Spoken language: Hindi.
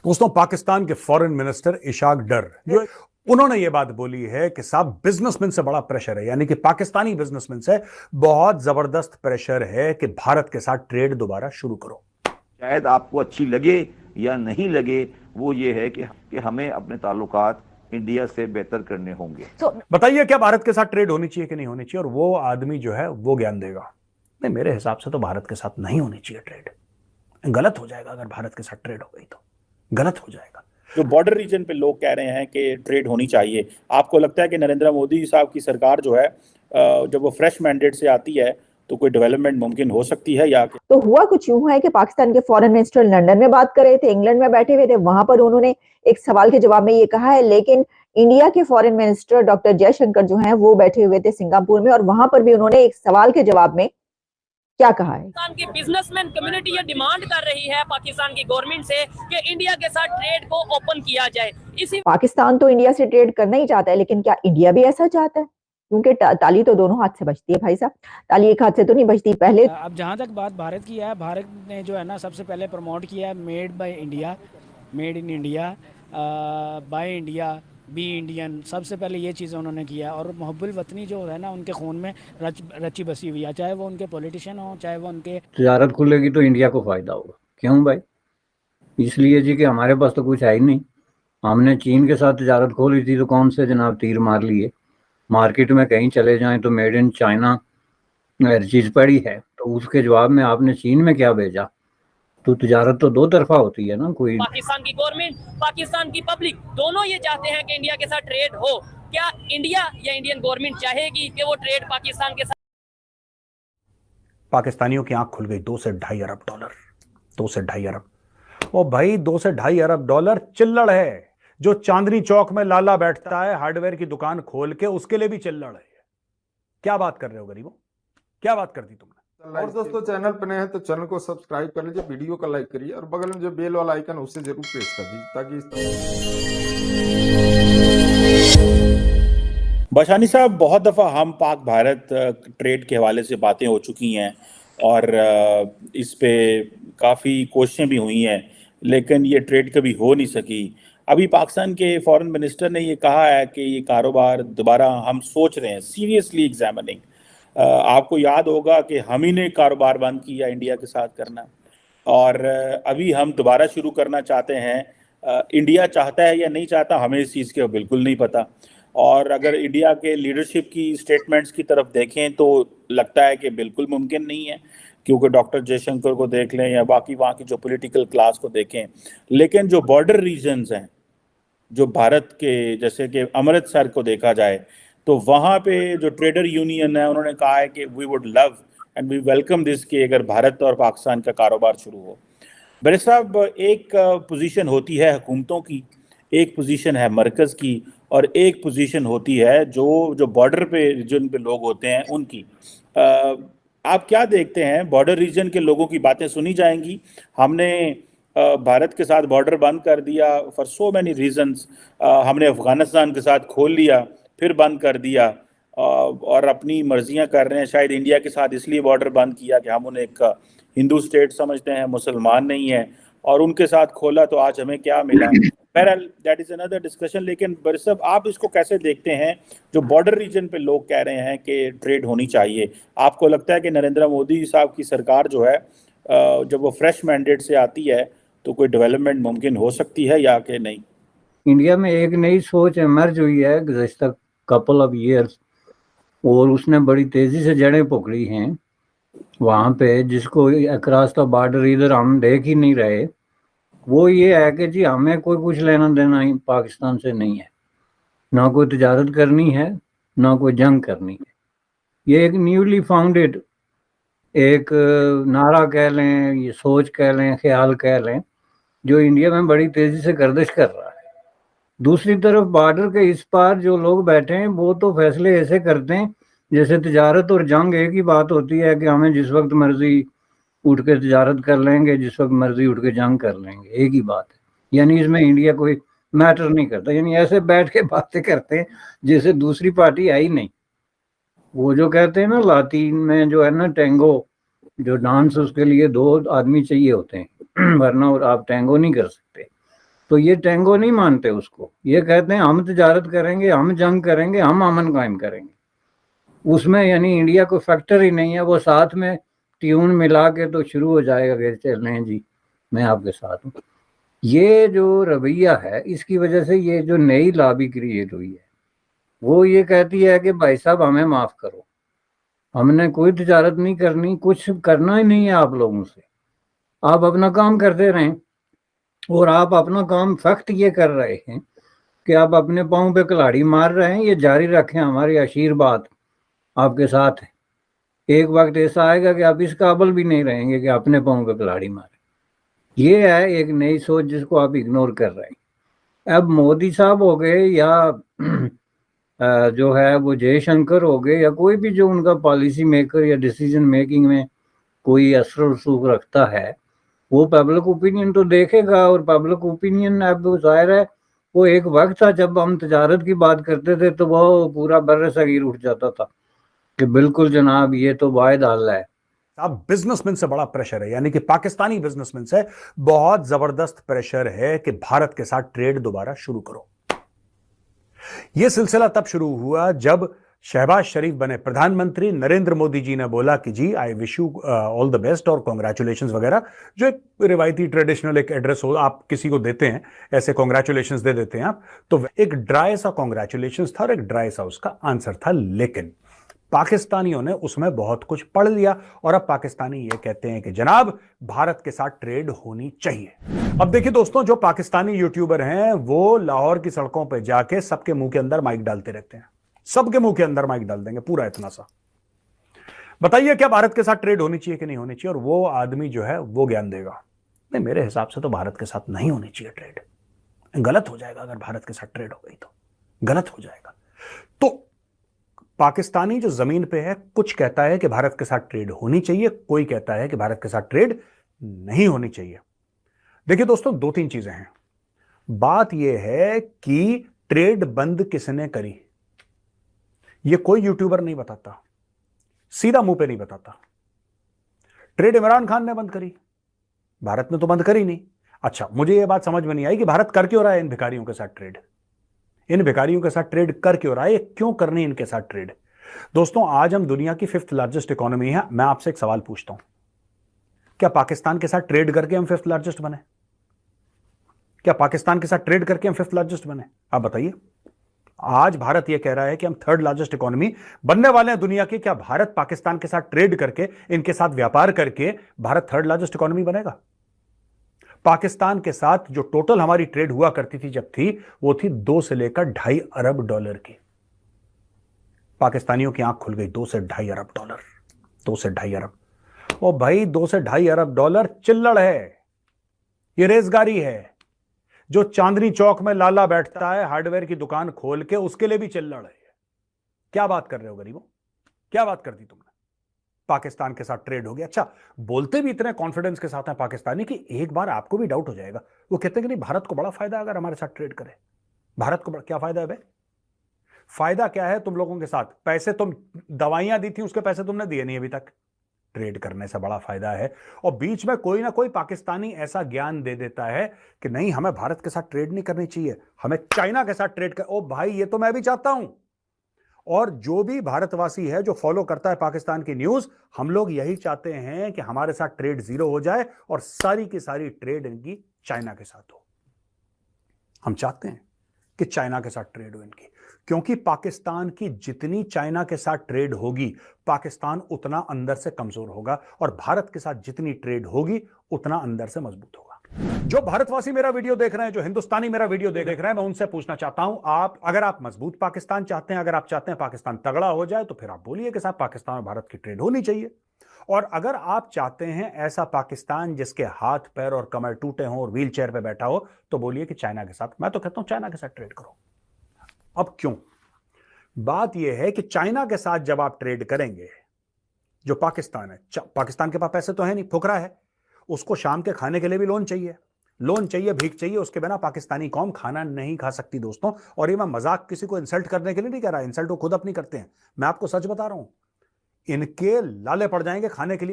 दोस्तों, पाकिस्तान के फॉरेन मिनिस्टर इशाक डर जो उन्होंने ये बात बोली है कि साहब बिजनेसमैन से बड़ा प्रेशर है, यानी कि पाकिस्तानी बिजनेसमैन से बहुत जबरदस्त प्रेशर है कि भारत के साथ ट्रेड दोबारा शुरू करो। शायद आपको अच्छी लगे या नहीं लगे, वो ये है कि हमें अपने ताल्लुकात इंडिया से बेहतर करने होंगे। बताइए क्या भारत के साथ ट्रेड होनी चाहिए कि नहीं होनी चाहिए, और वो आदमी जो है वो ज्ञान देगा। नहीं, मेरे हिसाब से तो भारत के साथ नहीं होनी चाहिए ट्रेड। गलत हो जाएगा अगर भारत के साथ ट्रेड हो गई तो गलत हो जाएगा। जो बॉर्डर रीजन पे लोग कह रहे हैं कि ट्रेड होनी चाहिए, आपको लगता है कि नरेंद्र मोदी साहब की सरकार जो है जब वो फ्रेश मैंडेट से आती है तो कोई डेवलपमेंट मुमकिन हो सकती है? या तो हुआ कुछ यूं है कि पाकिस्तान के फॉरेन मिनिस्टर लंदन में बात कर रहे थे, इंग्लैंड में बैठे हुए थे, वहां पर उन्होंने एक सवाल के जवाब में ये कहा है, लेकिन इंडिया के फॉरेन मिनिस्टर डॉक्टर जयशंकर जो हैं वो बैठे हुए थे सिंगापुर में, और वहां पर भी उन्होंने एक सवाल के जवाब में क्या कहा है। पाकिस्तान की बिजनेसमैन कम्युनिटी ये डिमांड कर रही है पाकिस्तान की गवर्नमेंट से कि इंडिया के साथ ट्रेड को ओपन किया जाए। इसी पाकिस्तान तो इंडिया से ट्रेड करना ही चाहता है, लेकिन क्या इंडिया भी ऐसा चाहता है? क्योंकि ताली तो दोनों हाथ से बजती है भाई साहब, ताली एक हाथ से तो नहीं बजती। पहले अब जहाँ तक बात भारत की है, भारत ने जो है ना सबसे पहले प्रमोट किया है made by India, made in India, by India, be Indian. सबसे पहले ये चीज़ें उन्होंने किया, और मोहब्बुल वतनी जो है ना उनके खून में रची बसी हुई है, चाहे वो उनके पॉलिटिशियन हो, चाहे वो उनके। तजारत खुलेगी तो इंडिया को फ़ायदा होगा। क्यों भाई? इसलिए जी कि हमारे पास तो कुछ है ही नहीं। हमने चीन के साथ तजारत खोली थी तो कौन से जनाब तीर मार लिए। मार्केट में कहीं चले जाएं तो मेड इन चाइना हर चीज़ पड़ी है, तो उसके जवाब में आपने चीन में क्या भेजा? तो तजारत तो दो तरफा होती है ना। कोई पाकिस्तान की गवर्नमेंट, पाकिस्तान की पब्लिक दोनों ये चाहते हैं कि इंडिया के साथ ट्रेड हो। क्या इंडिया या इंडियन गवर्नमेंट चाहेगी कि वो ट्रेड पाकिस्तान के साथ? पाकिस्तानियों की आंख खुल गई। 2 से ढाई अरब डॉलर, 2 से ढाई अरब। ओ भाई, 2 से ढाई अरब डॉलर चिल्लड़ है। जो चांदनी चौक में लाला बैठता है हार्डवेयर की दुकान खोल के, उसके लिए भी चिल्लड़ है। क्या बात कर रहे हो गरीबों, क्या बात कर दी तुमने? और दोस्तों, चैनल पर नए हैं तो चैनल को सब्सक्राइब कर लीजिए, वीडियो को लाइक करिए और बगल में जो बेल वाला आइकन है उसे जरूर प्रेस कर दीजिए ताकि बशानी साहब, बहुत दफ़ा हम पाक भारत ट्रेड के हवाले से बातें हो चुकी हैं और इस पे काफ़ी कोशिशें भी हुई हैं, लेकिन ये ट्रेड कभी हो नहीं सकी। अभी पाकिस्तान के फॉरेन मिनिस्टर ने ये कहा है कि ये कारोबार दोबारा हम सोच रहे हैं, सीरियसली एग्जामिनिंग। आपको याद होगा कि हम ही ने कारोबार बंद किया इंडिया के साथ करना, और अभी हम दोबारा शुरू करना चाहते हैं। इंडिया चाहता है या नहीं चाहता, हमें इस चीज़ के बिल्कुल नहीं पता। और अगर इंडिया के लीडरशिप की स्टेटमेंट्स की तरफ देखें तो लगता है कि बिल्कुल मुमकिन नहीं है, क्योंकि डॉक्टर जयशंकर को देख लें या बाकी वहाँ की जो पॉलिटिकल क्लास को देखें। लेकिन जो बॉर्डर रीजन्स हैं जो भारत के, जैसे कि अमृतसर को देखा जाए, तो वहाँ पे जो ट्रेडर यूनियन है उन्होंने कहा है कि we would love and we welcome this कि अगर भारत और पाकिस्तान का कारोबार शुरू हो। बड़े साहब, एक पोजीशन होती है हुकूमतों की, एक पोजीशन है मरकज़ की, और एक पोजीशन होती है जो बॉर्डर पे रीजन पे लोग होते हैं उनकी। आप क्या देखते हैं, बॉर्डर रीजन के लोगों की बातें सुनी जाएंगी? हमने भारत के साथ बॉर्डर बंद कर दिया फॉर सो मैनी रीजन्स। हमने अफ़गानिस्तान के साथ खोल लिया, फिर बंद कर दिया, और अपनी मर्जियां कर रहे हैं। शायद इंडिया के साथ इसलिए बॉर्डर बंद किया कि हम उन्हें एक हिंदू स्टेट समझते हैं, मुसलमान नहीं है, और उनके साथ खोला तो आज हमें क्या मिला। बहरहाल दैट इज़ अनदर डिस्कशन। लेकिन बरसब, आप इसको कैसे देखते हैं? जो बॉर्डर रीजन पे लोग कह रहे हैं कि ट्रेड होनी चाहिए, आपको लगता है कि नरेंद्र मोदी साहब की सरकार जो है जब वो फ्रेश मैंडेट से आती है तो कोई डेवलपमेंट मुमकिन हो सकती है या कि नहीं? इंडिया में एक नई सोच इमर्ज हुई है गुज़श्ता कपल ऑफ ईयर्स, और उसने बड़ी तेज़ी से जड़ें पकड़ी हैं वहाँ पे, जिसको अक्रॉस द बॉर्डर इधर हम देख ही नहीं रहे। वो ये है कि जी हमें कोई कुछ लेना देना ही पाकिस्तान से नहीं है, ना कोई तजारत करनी है, ना कोई जंग करनी है। ये एक न्यूली फाउंडेड एक नारा कह लें, ये सोच कह लें, ख्याल कह लें, जो इंडिया में बड़ी तेज़ी से गर्दिश कर रहा है। दूसरी तरफ बॉर्डर के इस पार जो लोग बैठे हैं वो तो फैसले ऐसे करते हैं जैसे तजारत और जंग एक ही बात होती है कि हमें जिस वक्त मर्जी उठ के तजारत कर लेंगे, जिस वक्त मर्जी उठ के जंग कर लेंगे, एक ही बात है। यानी इसमें इंडिया कोई मैटर नहीं करता। यानी ऐसे बैठ के बातें करते हैं जैसे दूसरी पार्टी आई नहीं। वो जो कहते हैं ना लातीन में जो है ना टेंगो, जो डांस, उसके लिए 2 आदमी चाहिए होते हैं वरना आप टेंगो नहीं कर सकते। तो ये टेंगो नहीं मानते उसको, ये कहते हैं हम तिजारत करेंगे, हम जंग करेंगे, हम अमन कायम करेंगे। उसमें यानी इंडिया को फैक्टर ही नहीं है, वो साथ में ट्यून मिला के तो शुरू हो जाएगा कि चलें जी मैं आपके साथ हूँ। ये जो रवैया है इसकी वजह से ये जो नई लॉबी क्रिएट हुई है वो ये कहती है कि भाई साहब हमें माफ करो, हमने कोई तिजारत नहीं करनी, कुछ करना ही नहीं है आप लोगों से, आप अपना काम करते रहें। और आप अपना काम फैक्ट ये कर रहे हैं कि आप अपने पाँव पे कुल्हाड़ी मार रहे हैं, ये जारी रखें, हमारी आशीर्वाद आपके साथ है। एक वक्त ऐसा आएगा कि आप इस काबिल भी नहीं रहेंगे कि अपने पाँव पे कुल्हाड़ी मारें। ये है एक नई सोच जिसको आप इग्नोर कर रहे हैं। अब मोदी साहब हो गए या जो है वो जयशंकर हो गए या कोई भी जो उनका पॉलिसी मेकर या डिसीजन मेकिंग में कोई असर रसूख रखता है, वो पब्लिक ओपिनियन तो देखेगा। और पब्लिक ओपिनियन अब जाहिर है वो एक वक्त था जब हम तजारत की बात करते थे तो वो पूरा बर्र सगीर उठ जाता था कि बिल्कुल जनाब ये तो वायद हाल है। अब बिजनेसमैन से बड़ा प्रेशर है, यानी कि पाकिस्तानी बिजनेसमैन से बहुत जबरदस्त प्रेशर है कि भारत के साथ ट्रेड दोबारा शुरू करो। यह सिलसिला तब शुरू हुआ जब शहबाज शरीफ बने प्रधानमंत्री। नरेंद्र मोदी जी ने बोला कि ji I wish you all the best और कॉन्ग्रेचुलेशंस वगैरह, जो एक रिवायती ट्रेडिशनल एक एड्रेस हो, आप किसी को देते हैं ऐसे कॉन्ग्रेचुलेशंस दे देते हैं आप, तो एक ड्राई सा कॉन्ग्रेचुलेशंस था और एक ड्राई सा उसका आंसर था। लेकिन पाकिस्तानियों ने उसमें बहुत कुछ पढ़ लिया और अब पाकिस्तानी ये कहते हैं कि जनाब भारत के साथ ट्रेड होनी चाहिए। अब देखिए दोस्तों, जो पाकिस्तानी यूट्यूबर हैं वो लाहौर की सड़कों पर जाके सबके मुंह के अंदर माइक डालते रहते हैं, सबके मुंह के अंदर माइक डाल देंगे पूरा इतना सा, बताइए क्या भारत के साथ ट्रेड होनी चाहिए कि नहीं होनी चाहिए, और वो आदमी जो है वो ज्ञान देगा। नहीं, मेरे हिसाब से तो भारत के साथ नहीं होनी चाहिए ट्रेड, गलत हो जाएगा अगर भारत के साथ ट्रेड हो गई तो गलत हो जाएगा। तो पाकिस्तानी जो जमीन पे है कुछ कहता है कि भारत के साथ ट्रेड होनी चाहिए, कोई कहता है कि भारत के साथ ट्रेड नहीं होनी चाहिए। देखिए दोस्तों, दो तीन चीजें हैं। बात यह है कि ट्रेड बंद किसने करी, ये कोई यूट्यूबर नहीं बताता, सीधा मुंह पे नहीं बताता। ट्रेड इमरान खान ने बंद करी, भारत ने तो बंद करी नहीं। अच्छा, मुझे यह बात समझ में नहीं आई कि भारत कर क्यों रहा है इन भिखारियों के साथ ट्रेड, इन भिखारियों के साथ ट्रेड कर क्यों रहा है, क्यों करनी इनके साथ ट्रेड। दोस्तों, आज हम दुनिया की 5th लार्जेस्ट इकोनॉमी है। मैं आपसे एक सवाल पूछता हूं, क्या पाकिस्तान के साथ ट्रेड करके हम 5th लार्जेस्ट बने? क्या पाकिस्तान के साथ ट्रेड करके हम 5th लार्जेस्ट बने? आप बताइए। आज भारत यह कह रहा है कि हम 3rd लार्जेस्ट इकोनॉमी बनने वाले हैं दुनिया की। क्या भारत पाकिस्तान के साथ ट्रेड करके, इनके साथ व्यापार करके भारत 3rd लार्जेस्ट इकोनॉमी बनेगा? पाकिस्तान के साथ जो टोटल हमारी ट्रेड हुआ करती थी जब थी, वो थी 2 से लेकर $2.5 अरब की। पाकिस्तानियों की आंख खुल गई, 2 से $2.5 अरब, 2 से $2.5 अरब। ओ भाई, 2 से $2.5 अरब चिल्लड़ है, ये रेजगारी है। जो चांदनी चौक में लाला बैठता है हार्डवेयर की दुकान खोल के, उसके लिए भी चिल्लड़ है। क्या बात कर रहे हो गरीबों, क्या बात कर दी तुमने? पाकिस्तान के साथ ट्रेड हो गया। अच्छा, बोलते भी इतने कॉन्फिडेंस के साथ हैं पाकिस्तानी कि एक बार आपको भी डाउट हो जाएगा। वो कहते हैं कि नहीं, भारत को बड़ा फायदा है अगर हमारे साथ ट्रेड करे। भारत को क्या फायदा है भाई? फायदा क्या है तुम लोगों के साथ? पैसे, तुम दवाइयां दी थी उसके पैसे तुमने दिए नहीं अभी तक। ट्रेड करने से बड़ा फायदा है। और बीच में कोई ना कोई पाकिस्तानी ऐसा ज्ञान दे देता है कि नहीं, हमें भारत के साथ ट्रेड नहीं करनी चाहिए, हमें चाइना के साथ ट्रेड कर। ओ भाई, ये तो मैं भी चाहता हूं। और जो भी भारतवासी है जो फॉलो करता है पाकिस्तान की न्यूज, हम लोग यही चाहते हैं कि हमारे साथ ट्रेड जीरो हो जाए और सारी की सारी ट्रेड इनकी चाइना के साथ हो। हम चाहते हैं कि चाइना के साथ ट्रेड हो इनकी, क्योंकि पाकिस्तान की जितनी चाइना के साथ ट्रेड होगी, पाकिस्तान उतना अंदर से कमजोर होगा, और भारत के साथ जितनी ट्रेड होगी उतना अंदर से मजबूत होगा। जो भारतवासी मेरा वीडियो देख रहे हैं, जो हिंदुस्तानी मेरा वीडियो देख रहे हैं, मैं उनसे पूछना चाहता हूं, आप अगर आप मजबूत पाकिस्तान चाहते हैं, अगर आप चाहते हैं पाकिस्तान तगड़ा हो जाए, तो फिर आप बोलिए कि साहब पाकिस्तान और भारत की ट्रेड होनी चाहिए। और अगर आप चाहते हैं ऐसा पाकिस्तान जिसके हाथ पैर और कमर टूटे हों और व्हील चेयर पर बैठा हो, तो बोलिए कि चाइना के साथ। मैं तो कहता हूं चाइना के साथ ट्रेड करो। अब क्यों? बात यह है कि चाइना के साथ जब आप ट्रेड करेंगे, जो पाकिस्तान है, पाकिस्तान के पास पैसे तो है नहीं, फुकरा है, उसको शाम के खाने के लिए भी लोन चाहिए, भीख चाहिए, उसके बिना पाकिस्तानी कौम खाना नहीं खा सकती दोस्तों। और ये मैं मजाक किसी को इंसल्ट करने के लिए नहीं कह रहा, इंसल्ट वो खुद अपनी करते हैं, मैं आपको सच बता रहा हूं, इनके लाले पड़ जाएंगे खाने के लिए।